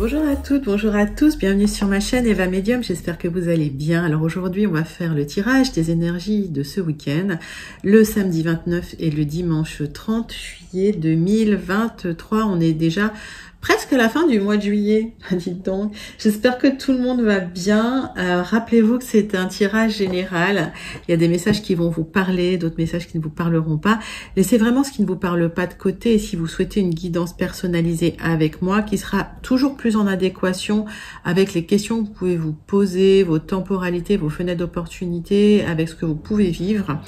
Bonjour à toutes, bonjour à tous, bienvenue sur ma chaîne Eva Medium, j'espère que vous allez bien. Alors aujourd'hui on va faire le tirage des énergies de ce week-end, le samedi 29 et le dimanche 30 juillet 2023. On est déjà presque à la fin du mois de juillet, dites donc. J'espère que tout le monde va bien. Rappelez-vous que c'est un tirage général. Il y a des messages qui vont vous parler, d'autres messages qui ne vous parleront pas. Laissez vraiment ce qui ne vous parle pas de côté. Et si vous souhaitez une guidance personnalisée avec moi, qui sera toujours plus en adéquation avec les questions que vous pouvez vous poser, vos temporalités, vos fenêtres d'opportunité, avec ce que vous pouvez vivre,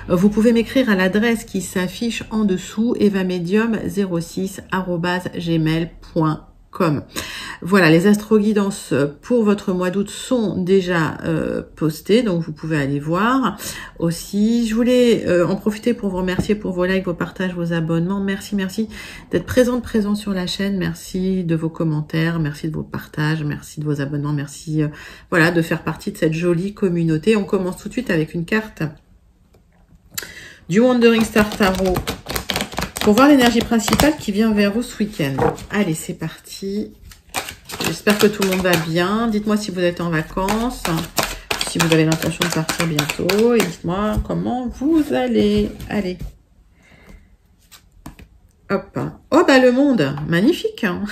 vous pouvez m'écrire à l'adresse qui s'affiche en dessous, evamedium06@gmail.com. Voilà, les astro-guidances pour votre mois d'août sont déjà postées, donc vous pouvez aller voir aussi. Je voulais en profiter pour vous remercier pour vos likes, vos partages, vos abonnements. Merci d'être présent sur la chaîne. Merci de vos commentaires, merci de vos partages, merci de vos abonnements, merci voilà, de faire partie de cette jolie communauté. On commence tout de suite avec une carte du Wandering Star Tarot pour voir l'énergie principale qui vient vers vous ce week-end. Allez, c'est parti. J'espère que tout le monde va bien. Dites-moi si vous êtes en vacances, si vous avez l'intention de partir bientôt. Et dites-moi comment vous allez. Allez. Hop. Oh, bah le monde. Magnifique. Hein.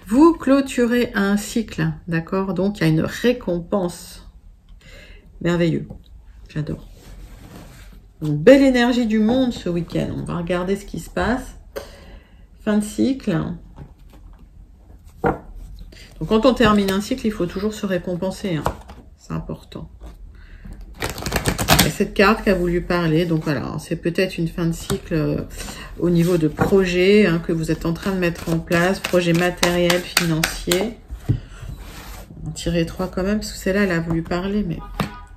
Vous clôturez un cycle. D'accord? Donc, il y a une récompense. Merveilleux. J'adore. Une belle énergie du monde ce week-end. On va regarder ce qui se passe. Fin de cycle. Donc quand on termine un cycle, il faut toujours se récompenser. Hein. C'est important. Et cette carte qui a voulu parler, donc voilà, c'est peut-être une fin de cycle au niveau de projet hein, que vous êtes en train de mettre en place. Projet matériel, financier. On va en tirer 3 quand même, parce que celle-là, elle a voulu parler. Mais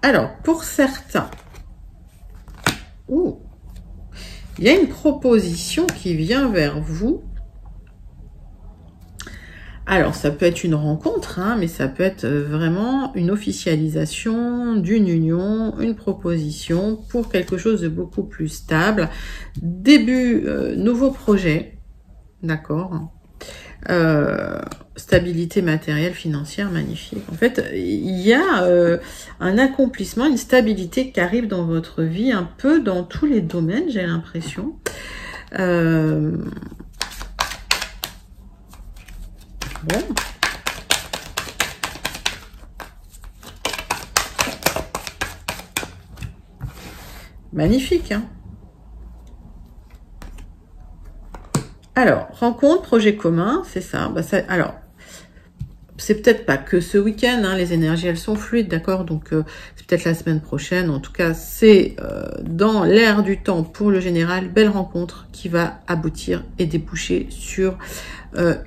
alors, pour certains... Ouh, il y a une proposition qui vient vers vous. Alors, ça peut être une rencontre, hein, mais ça peut être vraiment une officialisation d'une union, une proposition pour quelque chose de beaucoup plus stable. Début, nouveau projet, d'accord. Stabilité matérielle, financière, magnifique. En fait, il y a un accomplissement, une stabilité qui arrive dans votre vie, un peu dans tous les domaines, j'ai l'impression. Bon. Magnifique, hein. Alors, rencontre, projet commun, c'est ça. Bah ça alors, c'est peut-être pas que ce week-end, hein, les énergies, elles sont fluides, d'accord? Donc, c'est peut-être la semaine prochaine. En tout cas, c'est dans l'air du temps pour le général. Belle rencontre qui va aboutir et déboucher sur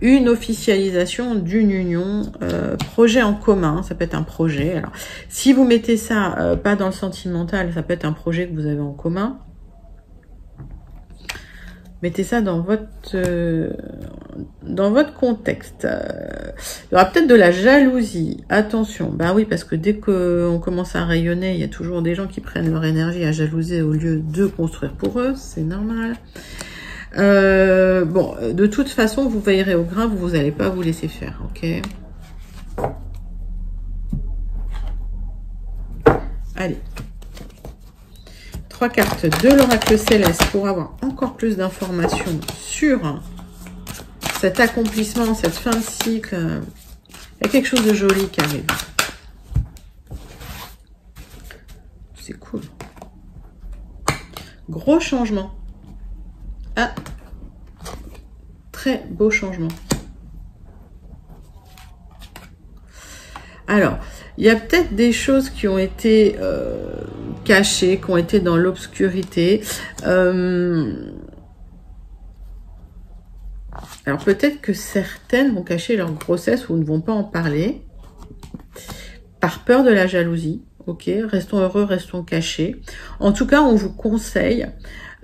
une officialisation d'une union, projet en commun. Ça peut être un projet. Alors, si vous mettez ça pas dans le sentimental, ça peut être un projet que vous avez en commun. Mettez ça dans votre contexte. Il y aura peut-être de la jalousie. Attention. Bah oui, parce que dès qu'on commence à rayonner, il y a toujours des gens qui prennent leur énergie à jalouser au lieu de construire pour eux. C'est normal. Bon, de toute façon, vous veillerez au grain. Vous n'allez pas vous laisser faire. Ok. Allez. 3 cartes de l'oracle céleste pour avoir encore plus d'informations sur cet accomplissement, cette fin de cycle. Il y a quelque chose de joli qui arrive. C'est cool. Gros changement. Ah, très beau changement. Alors, il y a peut-être des choses qui ont été cachées, qui ont été dans l'obscurité. Alors, peut-être que certaines vont cacher leur grossesse ou ne vont pas en parler par peur de la jalousie. Ok, restons heureux, restons cachés. En tout cas, on vous conseille,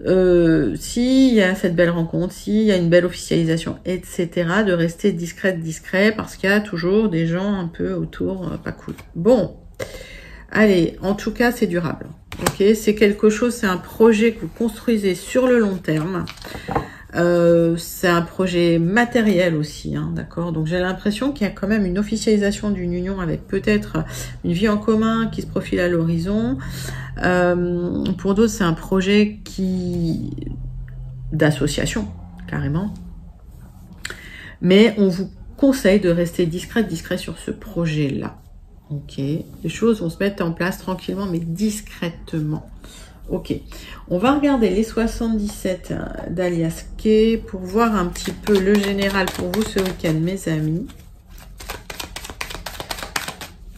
s'il y a cette belle rencontre, s'il y a une belle officialisation, etc., de rester discret, parce qu'il y a toujours des gens un peu autour, pas cool. Bon, allez, en tout cas, c'est durable. Ok, c'est quelque chose, c'est un projet que vous construisez sur le long terme. C'est un projet matériel aussi, hein, d'accord. Donc j'ai l'impression qu'il y a quand même une officialisation d'une union avec peut-être une vie en commun qui se profile à l'horizon. Pour d'autres, c'est un projet d'association, carrément. Mais on vous conseille de rester discret sur ce projet-là. Ok, les choses vont se mettre en place tranquillement, mais discrètement. Ok, on va regarder les 77 d'Alias Kay pour voir un petit peu le général pour vous ce week-end, mes amis.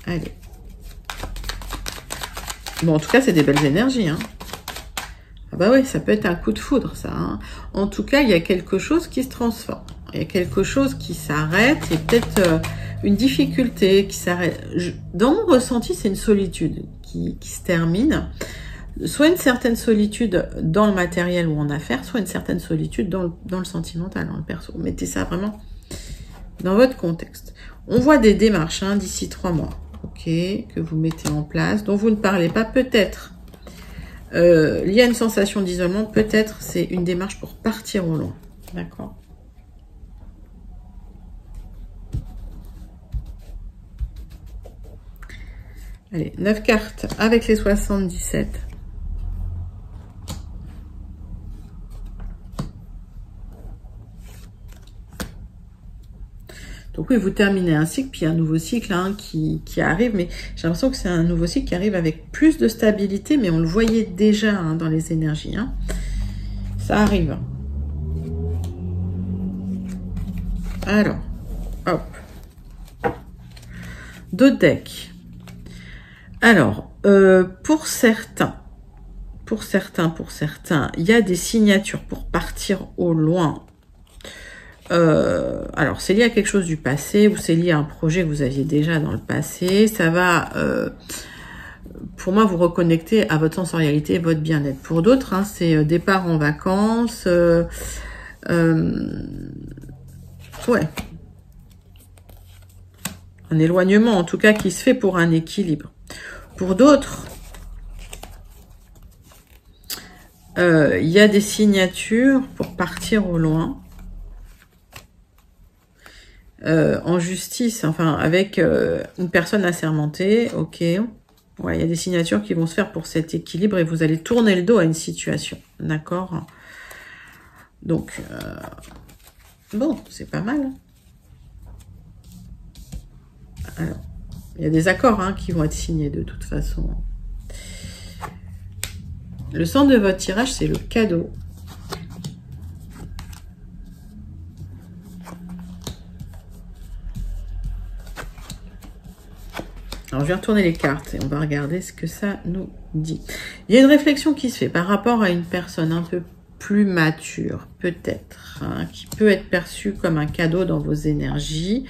Allez. Bon, en tout cas, c'est des belles énergies, hein. Ah bah oui, ça peut être un coup de foudre, ça, hein. En tout cas, il y a quelque chose qui se transforme. Il y a quelque chose qui s'arrête et peut-être une difficulté qui s'arrête. Dans mon ressenti, c'est une solitude qui se termine. Soit une certaine solitude dans le matériel ou en affaires, soit une certaine solitude dans le sentimental, dans le perso. Mettez ça vraiment dans votre contexte. On voit des démarches hein, d'ici 3 mois, ok, que vous mettez en place, dont vous ne parlez pas. Peut-être il y a une sensation d'isolement, peut-être c'est une démarche pour partir au loin, d'accord. Allez, 9 cartes avec les 77. Donc oui, vous terminez un cycle, puis il y a un nouveau cycle hein, qui arrive, mais j'ai l'impression que c'est un nouveau cycle qui arrive avec plus de stabilité, mais on le voyait déjà hein, dans les énergies. Hein. Ça arrive. Alors, hop. D'autres decks. Alors, pour certains, il y a des signatures pour partir au loin. Alors, c'est lié à quelque chose du passé ou c'est lié à un projet que vous aviez déjà dans le passé. Ça va, pour moi, vous reconnecter à votre sensorialité et votre bien-être. Pour d'autres, hein, c'est départ en vacances. Ouais. Un éloignement, en tout cas, qui se fait pour un équilibre. Pour d'autres, il y a des signatures pour partir au loin. En justice, enfin, avec une personne assermentée, ok. Ouais, il y a des signatures qui vont se faire pour cet équilibre et vous allez tourner le dos à une situation, d'accord. Donc, bon, c'est pas mal. Alors, il y a des accords hein, qui vont être signés de toute façon. Le centre de votre tirage, c'est le cadeau. Alors, je vais retourner les cartes et on va regarder ce que ça nous dit. Il y a une réflexion qui se fait par rapport à une personne un peu plus mature, peut-être, hein, qui peut être perçue comme un cadeau dans vos énergies.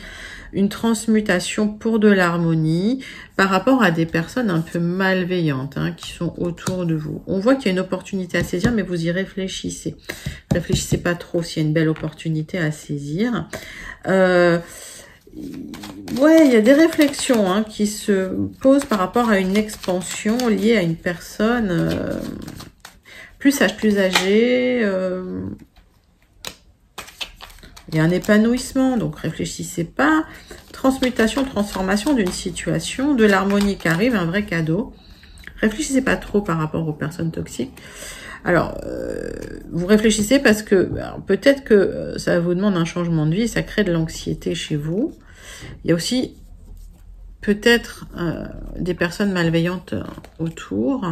Une transmutation pour de l'harmonie par rapport à des personnes un peu malveillantes hein, qui sont autour de vous. On voit qu'il y a une opportunité à saisir, mais vous y réfléchissez. Réfléchissez pas trop s'il y a une belle opportunité à saisir. Ouais, il y a des réflexions hein, qui se posent par rapport à une expansion liée à une personne plus sage, plus âgée. Il y a un épanouissement, donc réfléchissez pas. Transmutation, transformation d'une situation, de l'harmonie qui arrive, un vrai cadeau. Réfléchissez pas trop par rapport aux personnes toxiques. Alors, vous réfléchissez parce que peut-être que ça vous demande un changement de vie, ça crée de l'anxiété chez vous. Il y a aussi peut-être des personnes malveillantes autour,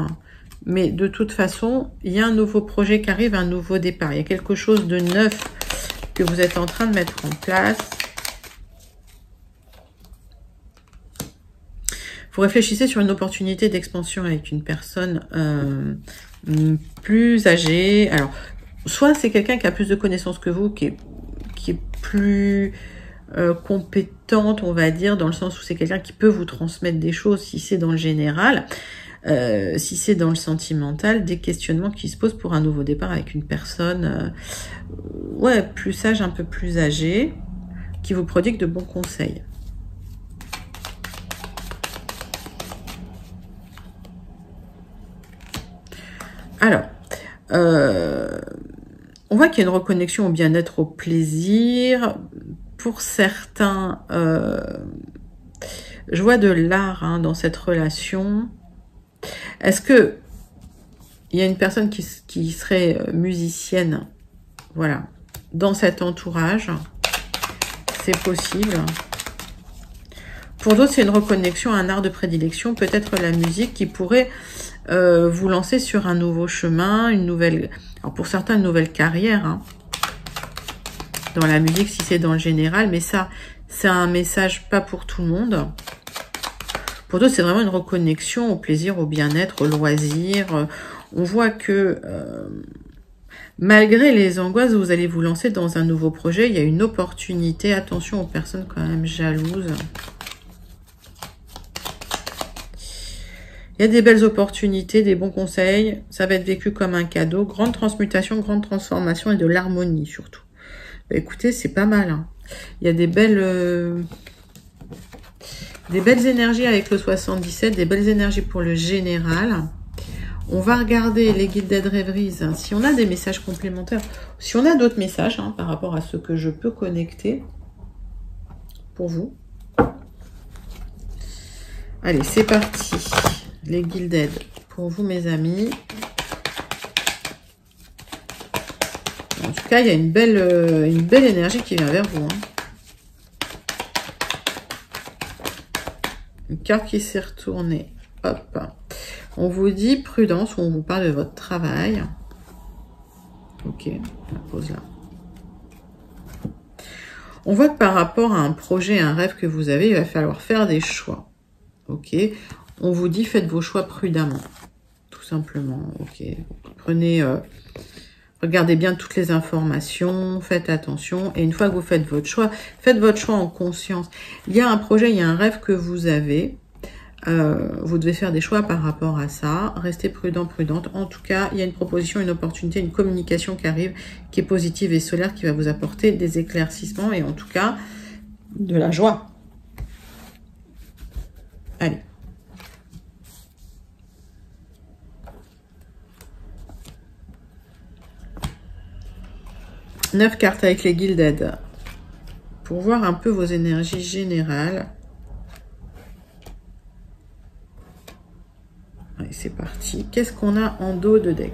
mais de toute façon, il y a un nouveau projet qui arrive, un nouveau départ. Il y a quelque chose de neuf que vous êtes en train de mettre en place. Vous réfléchissez sur une opportunité d'expansion avec une personne plus âgée. Alors, soit c'est quelqu'un qui a plus de connaissances que vous, qui est plus compétente, on va dire, dans le sens où c'est quelqu'un qui peut vous transmettre des choses, si c'est dans le général. Si c'est dans le sentimental, des questionnements qui se posent pour un nouveau départ avec une personne ouais, plus sage, un peu plus âgée, qui vous prodigue de bons conseils. Alors, on voit qu'il y a une reconnexion au bien-être, au plaisir. Pour certains, je vois de l'art hein, dans cette relation. Est-ce que il y a une personne qui serait musicienne, voilà, dans cet entourage? C'est possible. Pour d'autres, c'est une reconnexion à un art de prédilection, peut-être la musique qui pourrait vous lancer sur un nouveau chemin, une nouvelle, alors pour certains, une nouvelle carrière hein, dans la musique, si c'est dans le général, mais ça, c'est un message pas pour tout le monde. Pour d'autres, c'est vraiment une reconnexion au plaisir, au bien-être, au loisir. On voit que malgré les angoisses, vous allez vous lancer dans un nouveau projet. Il y a une opportunité. Attention aux personnes quand même jalouses. Il y a des belles opportunités, des bons conseils. Ça va être vécu comme un cadeau. Grande transmutation, grande transformation et de l'harmonie surtout. Bah, écoutez, c'est pas mal. Hein. Il y a des belles énergies avec le 77, des belles énergies pour le général. On va regarder les guides d'aide rêveries. Hein. Si on a des messages complémentaires, si on a d'autres messages hein, par rapport à ce que je peux connecter pour vous. Allez, c'est parti. Les guides d'aide pour vous, mes amis. En tout cas, il y a une belle énergie qui vient vers vous. Hein. Une carte qui s'est retournée. Hop. On vous dit prudence ou on vous parle de votre travail. Ok, on la pose là. On voit que par rapport à un projet, un rêve que vous avez, il va falloir faire des choix. Ok. On vous dit faites vos choix prudemment. Tout simplement. Ok. Prenez... regardez bien toutes les informations, faites attention. Et une fois que vous faites votre choix en conscience. Il y a un projet, il y a un rêve que vous avez. Vous devez faire des choix par rapport à ça. Restez prudent, prudente. En tout cas, il y a une proposition, une opportunité, une communication qui arrive, qui est positive et solaire, qui va vous apporter des éclaircissements et en tout cas, de la joie. Allez. Neuf cartes avec les guides d'aide. Pour voir un peu vos énergies générales. Allez, c'est parti. Qu'est-ce qu'on a en dos de deck?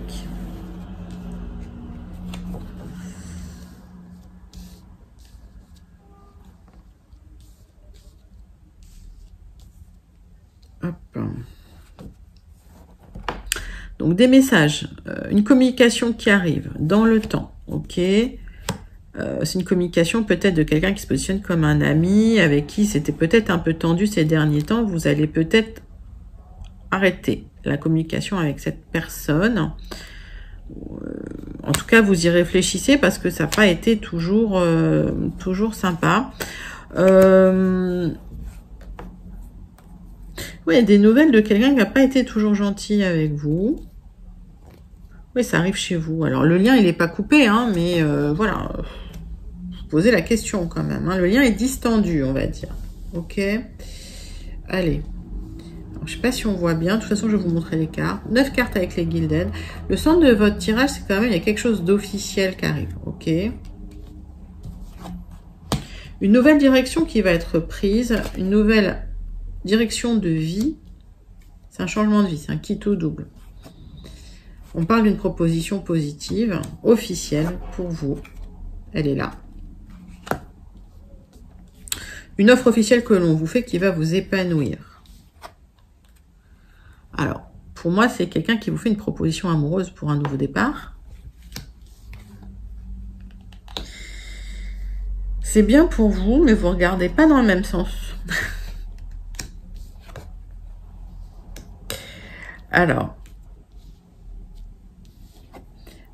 Hop. Donc, des messages, une communication qui arrive dans le temps, ok. C'est une communication peut-être de quelqu'un qui se positionne comme un ami, avec qui c'était peut-être un peu tendu ces derniers temps. Vous allez peut-être arrêter la communication avec cette personne. En tout cas, vous y réfléchissez parce que ça n'a pas été toujours sympa. Oui, des nouvelles de quelqu'un qui n'a pas été toujours gentil avec vous. Oui, ça arrive chez vous. Alors, le lien, il n'est pas coupé, hein, mais voilà. Vous posez la question quand même. Hein. Le lien est distendu, on va dire. Ok. Allez. Alors, je ne sais pas si on voit bien. De toute façon, je vais vous montrer les cartes. 9 cartes avec les guides d'aide. Le centre de votre tirage, c'est quand même, il y a quelque chose d'officiel qui arrive. Ok. Une nouvelle direction qui va être prise. Une nouvelle direction de vie. C'est un changement de vie. C'est un quitte au double. On parle d'une proposition positive, officielle pour vous. Elle est là. Une offre officielle que l'on vous fait qui va vous épanouir. Alors, pour moi, c'est quelqu'un qui vous fait une proposition amoureuse pour un nouveau départ. C'est bien pour vous, mais vous ne regardez pas dans le même sens. Alors,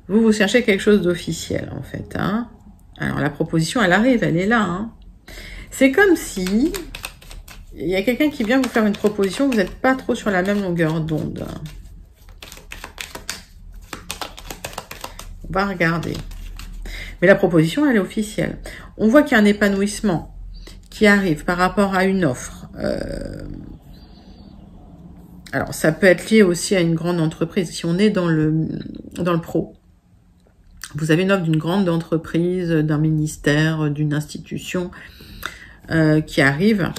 vous cherchez quelque chose d'officiel, en fait. Hein. Alors, la proposition, elle arrive, elle est là. Hein. C'est comme si il y a quelqu'un qui vient vous faire une proposition, vous n'êtes pas trop sur la même longueur d'onde. On va regarder. Mais la proposition, elle est officielle. On voit qu'il y a un épanouissement qui arrive par rapport à une offre. Alors, ça peut être lié aussi à une grande entreprise. Si on est dans le pro, Vous avez une offre d'une grande entreprise, d'un ministère, d'une institution qui arrive,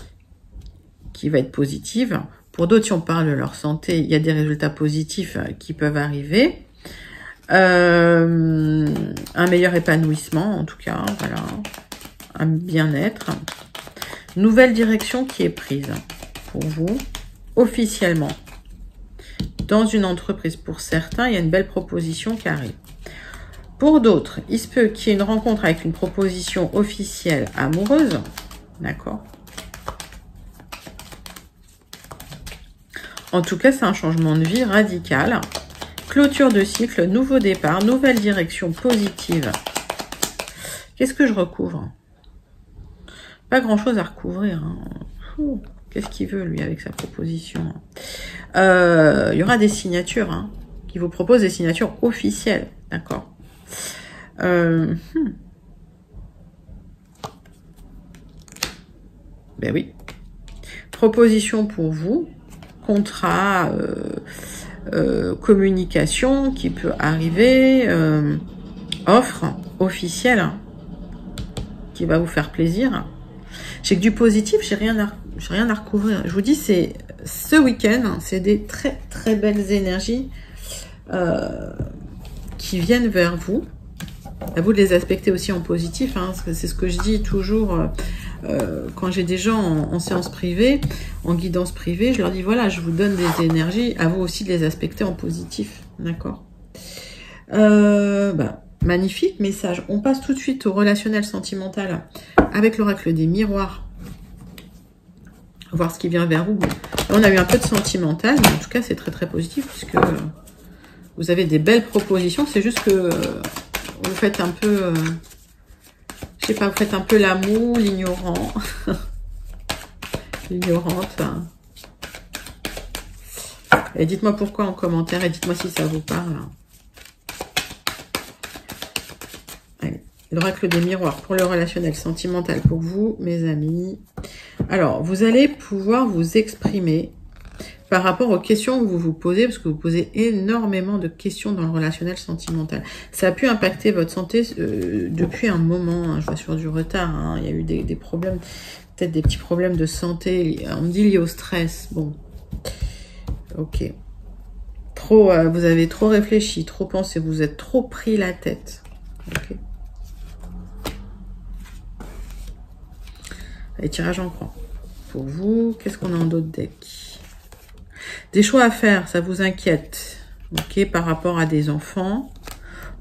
qui va être positive. Pour d'autres, si on parle de leur santé, il y a des résultats positifs qui peuvent arriver. Un meilleur épanouissement, en tout cas, voilà. Un bien-être. Nouvelle direction qui est prise pour vous, officiellement. Dans une entreprise, pour certains, il y a une belle proposition qui arrive. Pour d'autres, il se peut qu'il y ait une rencontre avec une proposition officielle amoureuse. D'accord. En tout cas, c'est un changement de vie radical. Clôture de cycle, nouveau départ, nouvelle direction positive. Qu'est-ce que je recouvre? Pas grand-chose à recouvrir. Hein. Qu'est-ce qu'il veut, lui, avec sa proposition? Il y aura des signatures, hein, qui vous proposent des signatures officielles. D'accord. Ben oui. Proposition pour vous. Contrat, communication qui peut arriver. Offre officielle, hein, qui va vous faire plaisir. J'ai que du positif, j'ai rien à recouvrir. Je vous dis, c'est ce week-end, c'est des très très belles énergies qui viennent vers vous. À vous de les aspecter aussi en positif, hein, c'est ce que je dis toujours quand j'ai des gens en séance privée, en guidance privée, je leur dis voilà, je vous donne des énergies, à vous aussi de les aspecter en positif, d'accord. Magnifique message. On passe tout de suite au relationnel sentimental avec l'oracle des miroirs. Voir ce qui vient vers vous. Là, on a eu un peu de sentimental, mais en tout cas, c'est très très positif puisque vous avez des belles propositions. C'est juste que vous faites un peu, je sais pas, vous faites un peu l'amour, l'ignorant, l'ignorante. Et dites-moi pourquoi en commentaire et dites-moi si ça vous parle. L'oracle des miroirs pour le relationnel sentimental pour vous, mes amis. Alors, vous allez pouvoir vous exprimer par rapport aux questions que vous vous posez, parce que vous posez énormément de questions dans le relationnel sentimental. Ça a pu impacter votre santé depuis un moment, hein, je vois sur du retard, hein. Il y a eu des problèmes, peut-être des petits problèmes de santé, on me dit liés au stress, bon, ok. Trop, vous avez trop réfléchi, trop pensé, vous êtes trop pris la tête, ok. Allez, tirage en croix. Pour vous, qu'est-ce qu'on a en d'autres decks? Des choix à faire, ça vous inquiète. Ok, par rapport à des enfants.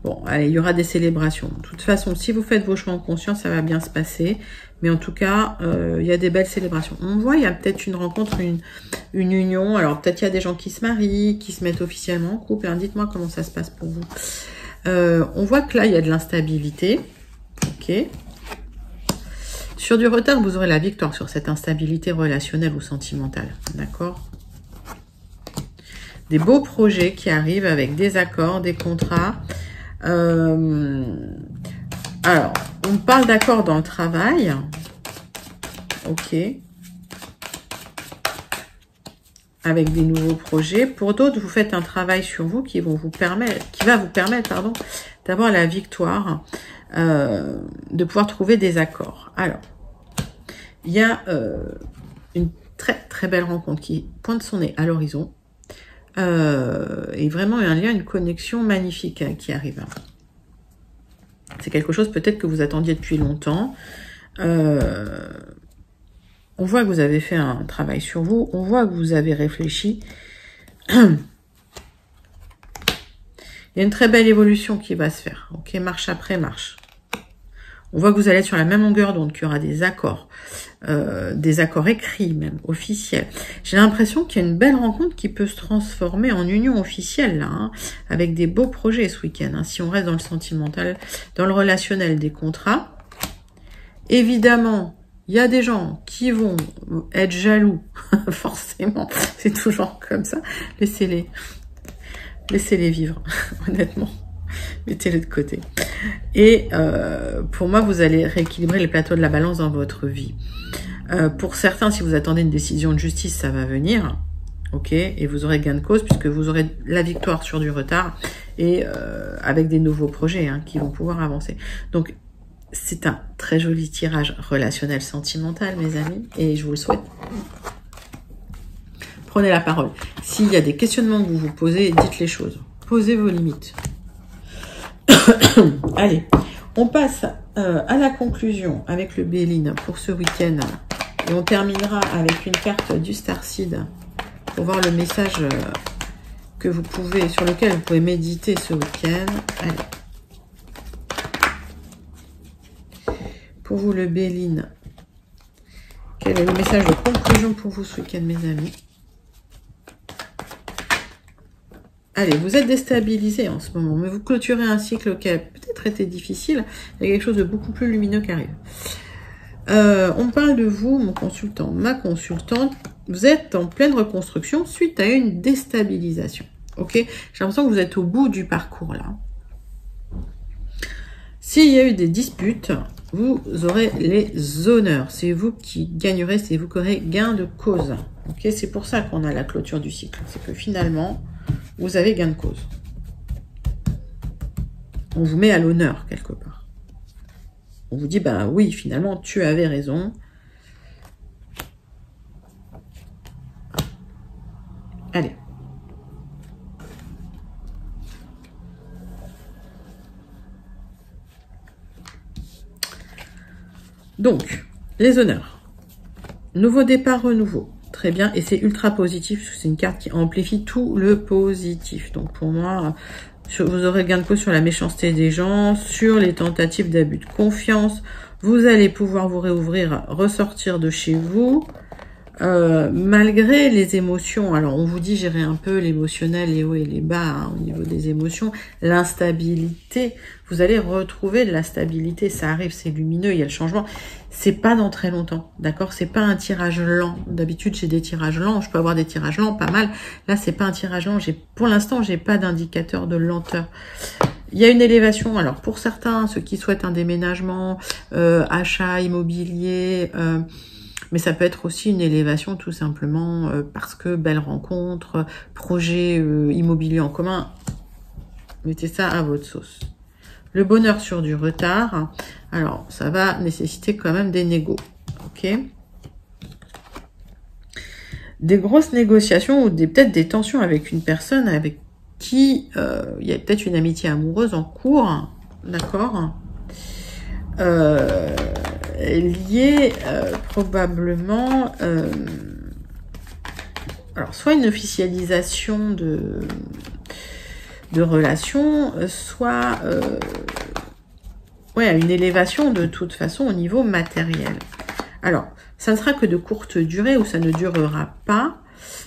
Bon, allez, il y aura des célébrations. De toute façon, si vous faites vos choix en conscience, ça va bien se passer. Mais en tout cas, il y a des belles célébrations. On voit, il y a peut-être une rencontre, une union. Alors, peut-être il y a des gens qui se marient, qui se mettent officiellement en couple. Hein, dites-moi comment ça se passe pour vous. On voit que là, il y a de l'instabilité. Ok. Sur du retard, vous aurez la victoire sur cette instabilité relationnelle ou sentimentale. D'accord? Des beaux projets qui arrivent avec des accords, des contrats. Alors, on parle d'accords dans le travail. Ok. Avec des nouveaux projets. Pour d'autres, vous faites un travail sur vous qui va vous permettre, pardon, d'avoir la victoire, de pouvoir trouver des accords. Alors, il y a une très très belle rencontre qui pointe son nez à l'horizon. Et vraiment un lien, une connexion magnifique qui arrive. C'est quelque chose peut-être que vous attendiez depuis longtemps. On voit que vous avez fait un travail sur vous. On voit que vous avez réfléchi. Il y a une très belle évolution qui va se faire. Ok, marche après marche. On voit que vous allez être sur la même longueur d'onde, qu'il y aura des accords écrits même, officiels. J'ai l'impression qu'il y a une belle rencontre qui peut se transformer en union officielle, là, hein, avec des beaux projets ce week-end. Hein, si on reste dans le sentimental, dans le relationnel, des contrats. Évidemment, il y a des gens qui vont être jaloux, forcément, c'est toujours comme ça. Laissez-les vivre, honnêtement. Mettez-les de côté. Et pour moi, vous allez rééquilibrer les plateaux de la balance dans votre vie. Pour certains, si vous attendez une décision de justice, ça va venir. ok, et vous aurez gain de cause puisque vous aurez la victoire sur du retard et avec des nouveaux projets hein, qui vont pouvoir avancer. Donc, c'est un très joli tirage relationnel sentimental, mes amis, et je vous le souhaite. Prenez la parole. S'il y a des questionnements que vous vous posez, dites les choses. Posez vos limites. Allez, on passe à la conclusion avec le Béline pour ce week-end. Et on terminera avec une carte du Starseed pour voir le message que vous pouvez, sur lequel vous pouvez méditer ce week-end. Allez. Pour vous, le Béline, quel est le message de conclusion pour vous ce week-end, mes amis? Allez, vous êtes déstabilisé en ce moment, mais vous clôturez un cycle qui a peut-être été difficile. Il y a quelque chose de beaucoup plus lumineux qui arrive. On parle de vous, mon consultant, ma consultante. Vous êtes en pleine reconstruction suite à une déstabilisation. Ok, j'ai l'impression que vous êtes au bout du parcours là. S'il y a eu des disputes, vous aurez les honneurs. C'est vous qui gagnerez, c'est vous qui aurez gain de cause. Ok, c'est pour ça qu'on a la clôture du cycle. C'est que finalement, vous avez gain de cause. On vous met à l'honneur quelque part. On vous dit, bah oui, finalement, tu avais raison. Allez. Donc, les honneurs. Nouveau départ, renouveau. Très bien. Et c'est ultra positif. C'est une carte qui amplifie tout le positif. Donc, pour moi, vous aurez gain de cause sur la méchanceté des gens, sur les tentatives d'abus de confiance. Vous allez pouvoir vous réouvrir, ressortir de chez vous. Malgré les émotions, alors on vous dit gérer un peu l'émotionnel, les hauts et les bas hein, au niveau des émotions, l'instabilité, vous allez retrouver de la stabilité, ça arrive, c'est lumineux, il y a le changement, c'est pas dans très longtemps, d'accord, c'est pas un tirage lent, d'habitude j'ai des tirages lents, je peux avoir des tirages lents, pas mal, là c'est pas un tirage lent, pour l'instant j'ai pas d'indicateur de lenteur. Il y a une élévation, alors pour certains, ceux qui souhaitent un déménagement, achat immobilier, mais ça peut être aussi une élévation tout simplement parce que belle rencontre, projet immobilier en commun. Mettez ça à votre sauce. Le bonheur sur du retard. Alors, ça va nécessiter quand même des négos. Ok. Des grosses négociations ou peut-être des tensions avec une personne avec qui il y a peut-être une amitié amoureuse en cours. D'accord. Lié probablement alors soit une officialisation de relation, soit ouais, une élévation de toute façon au niveau matériel. Alors, ça ne sera que de courte durée ou ça ne durera pas,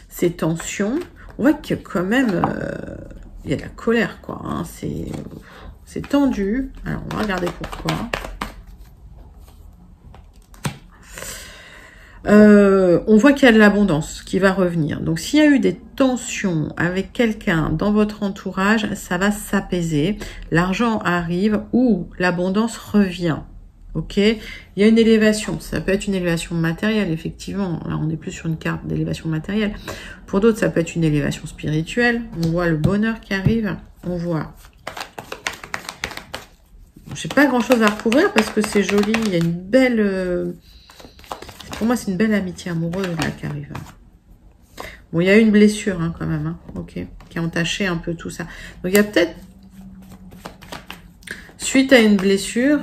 ces tensions. On voit que quand même il y a de la colère quoi, hein, c'est tendu. Alors, on va regarder pourquoi. On voit qu'il y a de l'abondance qui va revenir. Donc, s'il y a eu des tensions avec quelqu'un dans votre entourage, ça va s'apaiser. L'argent arrive ou l'abondance revient. Ok, il y a une élévation. Ça peut être une élévation matérielle, effectivement. Là, on est plus sur une carte d'élévation matérielle. Pour d'autres, ça peut être une élévation spirituelle. On voit le bonheur qui arrive. On voit... J'ai pas grand-chose à recouvrir parce que c'est joli. Il y a une belle... Pour moi, c'est une belle amitié amoureuse là qui arrive. Bon, il y a eu une blessure hein, quand même, hein, ok, qui a entaché un peu tout ça. Donc, il y a peut-être, suite à une blessure,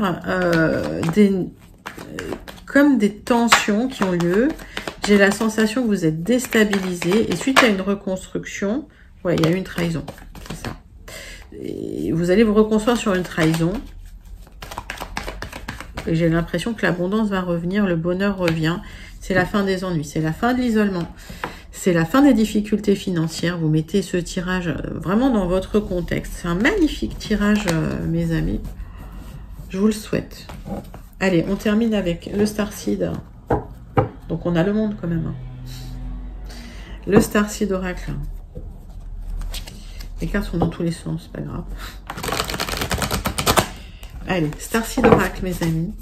comme des tensions qui ont lieu. J'ai la sensation que vous êtes déstabilisé. Et suite à une reconstruction, ouais, il y a eu une trahison. C'est ça. Et vous allez vous reconstruire sur une trahison. Et j'ai l'impression que l'abondance va revenir, le bonheur revient. C'est la fin des ennuis, c'est la fin de l'isolement. C'est la fin des difficultés financières. Vous mettez ce tirage vraiment dans votre contexte. C'est un magnifique tirage, mes amis. Je vous le souhaite. Allez, on termine avec le Starseed. Donc, on a le monde quand même. Hein. Le Starseed Oracle. Les cartes sont dans tous les sens, c'est pas grave. Allez, Starseed Oracle, mes amis.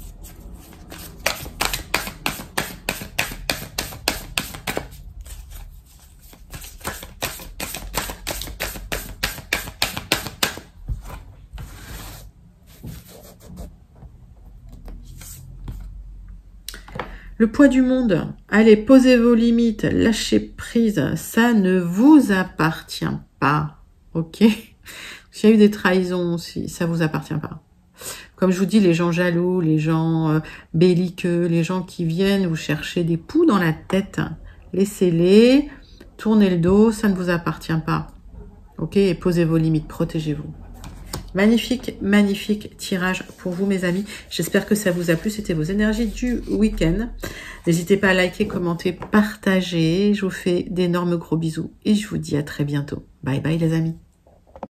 Le poids du monde. Allez, posez vos limites, lâchez prise. Ça ne vous appartient pas. Ok? S'il y a eu des trahisons aussi, ça vous appartient pas. Comme je vous dis, les gens jaloux, les gens belliqueux, les gens qui viennent vous chercher des poux dans la tête, laissez-les, tournez le dos, ça ne vous appartient pas. Ok? Et posez vos limites, protégez-vous. Magnifique, magnifique tirage pour vous, mes amis. J'espère que ça vous a plu. C'était vos énergies du week-end. N'hésitez pas à liker, commenter, partager. Je vous fais d'énormes gros bisous et je vous dis à très bientôt. Bye bye, les amis.